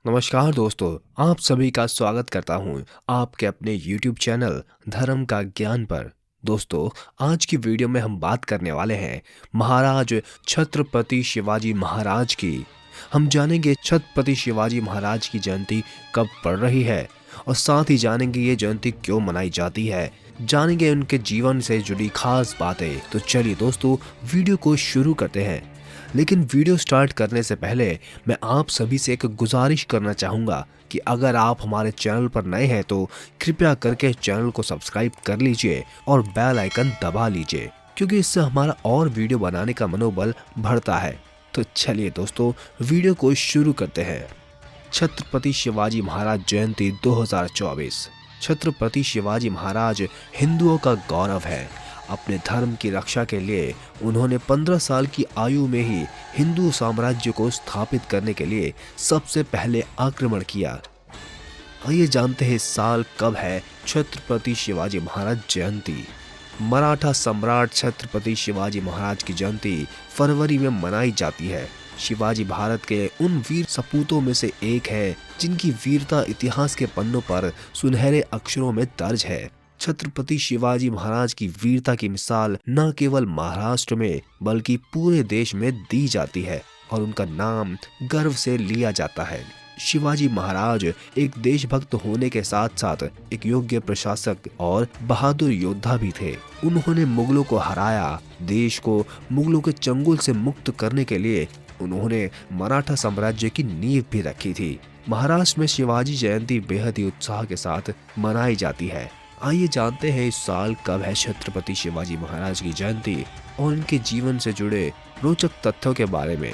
नमस्कार दोस्तों, आप सभी का स्वागत करता हूं आपके अपने YouTube चैनल धर्म का ज्ञान पर। दोस्तों, आज की वीडियो में हम बात करने वाले हैं महाराज छत्रपति शिवाजी महाराज की। हम जानेंगे छत्रपति शिवाजी महाराज की जयंती कब पड़ रही है और साथ ही जानेंगे ये जयंती क्यों मनाई जाती है। जानेंगे उनके जीवन से जुड़ी खास बातें। तो चलिए दोस्तों, वीडियो को शुरू करते हैं। लेकिन वीडियो स्टार्ट करने से पहले मैं आप सभी से एक गुजारिश करना चाहूँगा कि अगर आप हमारे चैनल पर नए हैं तो कृपया करके चैनल को सब्सक्राइब कर लीजिए और बेल आइकन दबा लीजिए, क्योंकि इससे हमारा और वीडियो बनाने का मनोबल बढ़ता है। तो चलिए दोस्तों, वीडियो को शुरू करते हैं। छत्रपति शिवाजी महाराज जयंती 2024। छत्रपति शिवाजी महाराज हिंदुओं का गौरव है। अपने धर्म की रक्षा के लिए उन्होंने 15 साल की आयु में ही हिंदू साम्राज्य को स्थापित करने के लिए सबसे पहले आक्रमण किया। आइए जानते हैं इस साल कब है छत्रपति शिवाजी महाराज जयंती। मराठा सम्राट छत्रपति शिवाजी महाराज की जयंती फरवरी में मनाई जाती है। शिवाजी भारत के उन वीर सपूतों में से एक है जिनकी वीरता इतिहास के पन्नों पर सुनहरे अक्षरों में दर्ज है। छत्रपति शिवाजी महाराज की वीरता की मिसाल न केवल महाराष्ट्र में बल्कि पूरे देश में दी जाती है और उनका नाम गर्व से लिया जाता है। शिवाजी महाराज एक देशभक्त होने के साथ साथ एक योग्य प्रशासक और बहादुर योद्धा भी थे। उन्होंने मुगलों को हराया। देश को मुगलों के चंगुल से मुक्त करने के लिए उन्होंने मराठा साम्राज्य की नींव भी रखी थी। महाराष्ट्र में शिवाजी जयंती बेहद ही उत्साह के साथ मनाई जाती है। आइए जानते हैं इस साल कब है छत्रपति शिवाजी महाराज की जयंती और उनके जीवन से जुड़े रोचक तथ्यों के बारे में।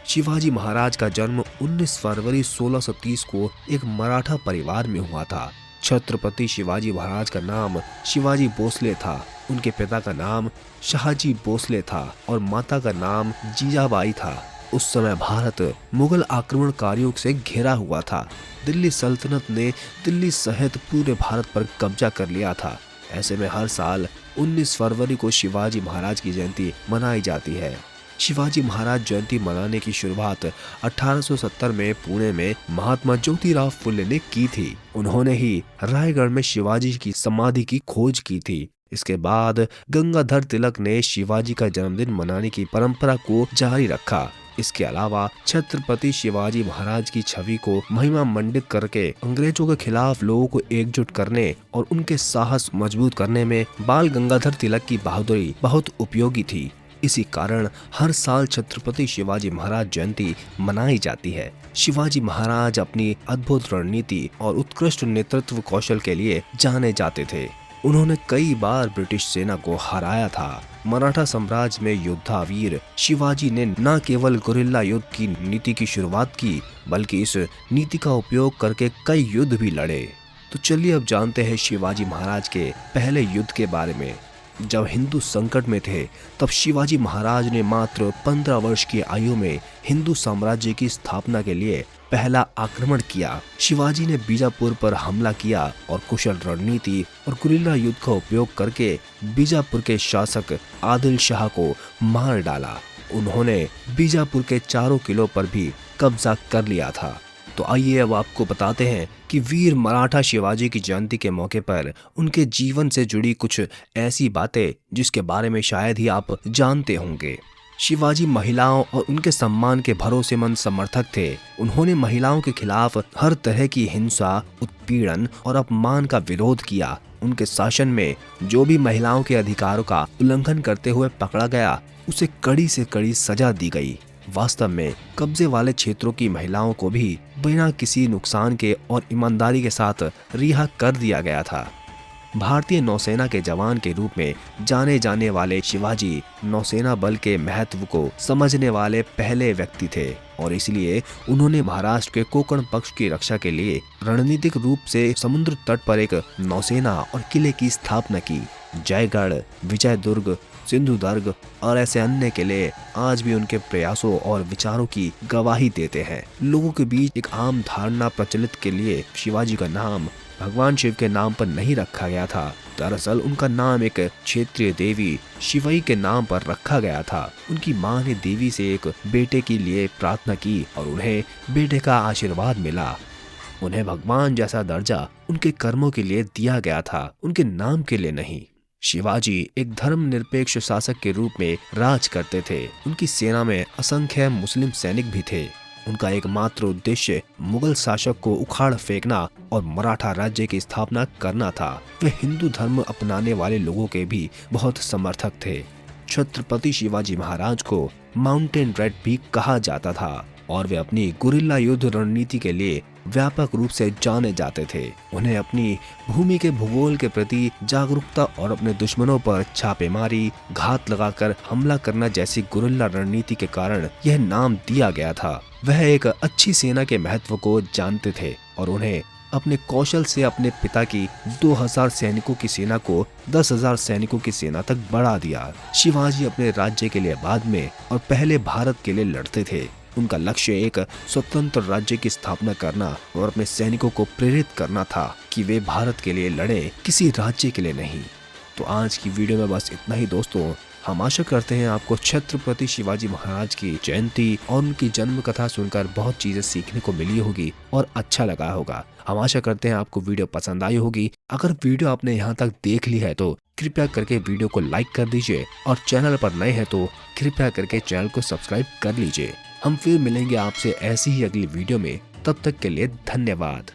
शिवाजी महाराज का जन्म 19 फरवरी 1630 को एक मराठा परिवार में हुआ था। छत्रपति शिवाजी महाराज का नाम शिवाजी भोसले था। उनके पिता का नाम शाहजी भोसले था और माता का नाम जीजाबाई था। उस समय भारत मुगल आक्रमणकारियों से घिरा हुआ था। दिल्ली सल्तनत ने दिल्ली सहित पूरे भारत पर कब्जा कर लिया था। ऐसे में हर साल 19 फरवरी को शिवाजी महाराज की जयंती मनाई जाती है। शिवाजी महाराज जयंती मनाने की शुरुआत 1870 में पुणे में महात्मा ज्योतिराव फुले ने की थी। उन्होंने ही रायगढ़ में शिवाजी की समाधि की खोज की थी। इसके बाद गंगाधर तिलक ने शिवाजी का जन्मदिन मनाने की परंपरा को जारी रखा। इसके अलावा छत्रपति शिवाजी महाराज की छवि को महिमा मंडित करके अंग्रेजों के खिलाफ लोगों को एकजुट करने और उनके साहस मजबूत करने में बाल गंगाधर तिलक की बहादुरी बहुत उपयोगी थी। इसी कारण हर साल छत्रपति शिवाजी महाराज जयंती मनाई जाती है। शिवाजी महाराज अपनी अद्भुत रणनीति और उत्कृष्ट नेतृत्व कौशल के लिए जाने जाते थे। उन्होंने कई बार ब्रिटिश सेना को हराया था। मराठा साम्राज्य में योद्धा वीर शिवाजी ने न केवल गुरिल्ला युद्ध की नीति की शुरुआत की बल्कि इस नीति का उपयोग करके कई युद्ध भी लड़े। तो चलिए अब जानते हैं शिवाजी महाराज के पहले युद्ध के बारे में। जब हिंदू संकट में थे तब शिवाजी महाराज ने मात्र 15 वर्ष की आयु में हिंदू साम्राज्य की स्थापना के लिए पहला आक्रमण किया। शिवाजी ने बीजापुर पर हमला किया और कुशल रणनीति और गुरिल्ला युद्ध का उपयोग करके बीजापुर के शासक आदिल शाह को मार डाला। उन्होंने बीजापुर के चारों किलों पर भी कब्जा कर लिया था। तो आइए अब आपको बताते हैं कि वीर मराठा शिवाजी की जयंती के मौके पर उनके जीवन से जुड़ी कुछ ऐसी बातें जिसके बारे में शायद ही आप जानते होंगे। शिवाजी महिलाओं और उनके सम्मान के भरोसेमंद समर्थक थे। उन्होंने महिलाओं के खिलाफ हर तरह की हिंसा, उत्पीड़न और अपमान का विरोध किया। उनके शासन में जो भी महिलाओं के अधिकारों का उल्लंघन करते हुए पकड़ा गया उसे कड़ी से कड़ी सजा दी गई। वास्तव में कब्जे वाले क्षेत्रों की महिलाओं को भी बिना किसी नुकसान के और ईमानदारी के साथ रिहा कर दिया गया था। भारतीय नौसेना के जवान के रूप में जाने जाने वाले शिवाजी नौसेना बल के महत्व को समझने वाले पहले व्यक्ति थे और इसलिए उन्होंने महाराष्ट्र के कोंकण पक्ष की रक्षा के लिए रणनीतिक रूप से समुद्र तट पर एक नौसेना और किले की स्थापना की। जयगढ़, विजयदुर्ग, सिंधुदुर्ग और ऐसे अन्य किले आज भी उनके प्रयासों और विचारों की गवाही देते हैं। लोगों के बीच एक आम धारणा प्रचलित के लिए शिवाजी का नाम भगवान शिव के नाम पर नहीं रखा गया था। दरअसल उनका नाम एक क्षेत्रीय देवी शिवई के नाम पर रखा गया था। उनकी मां ने देवी से एक बेटे के लिए प्रार्थना की और उन्हें बेटे का आशीर्वाद मिला। उन्हें भगवान जैसा दर्जा उनके कर्मों के लिए दिया गया था, उनके नाम के लिए नहीं। शिवाजी एक धर्मनिरपेक्ष शासक के रूप में राज करते थे। उनकी सेना में असंख्य मुस्लिम सैनिक भी थे। उनका एकमात्र उद्देश्य मुगल शासक को उखाड़ फेंकना और मराठा राज्य की स्थापना करना था। वे हिंदू धर्म अपनाने वाले लोगों के भी बहुत समर्थक थे। छत्रपति शिवाजी महाराज को माउंटेन रेड भी कहा जाता था और वे अपनी गुरिल्ला युद्ध रणनीति के लिए व्यापक रूप से जाने जाते थे। उन्हें अपनी भूमि के भूगोल के प्रति जागरूकता और अपने दुश्मनों पर छापेमारी, घात लगाकर हमला करना जैसी गुरिल्ला रणनीति के कारण यह नाम दिया गया था। वह एक अच्छी सेना के महत्व को जानते थे और उन्हें अपने कौशल से अपने पिता की 2000 सैनिकों की सेना को 10,000 सैनिकों की सेना तक बढ़ा दिया। शिवाजी अपने राज्य के लिए बाद में और पहले भारत के लिए लड़ते थे। उनका लक्ष्य एक स्वतंत्र राज्य की स्थापना करना और अपने सैनिकों को प्रेरित करना था कि वे भारत के लिए लड़े, किसी राज्य के लिए नहीं। तो आज की वीडियो में बस इतना ही दोस्तों। हम आशा करते हैं आपको छत्रपति शिवाजी महाराज की जयंती और उनकी जन्म कथा सुनकर बहुत चीजें सीखने को मिली होगी और अच्छा लगा होगा। हम आशा करते हैं आपको वीडियो पसंद आई होगी। अगर वीडियो आपने यहाँ तक देख ली है तो कृपया करके वीडियो को लाइक कर दीजिए और चैनल पर नए हैं तो कृपया करके चैनल को सब्सक्राइब कर लीजिए। हम फिर मिलेंगे आपसे ऐसी ही अगली वीडियो में। तब तक के लिए धन्यवाद।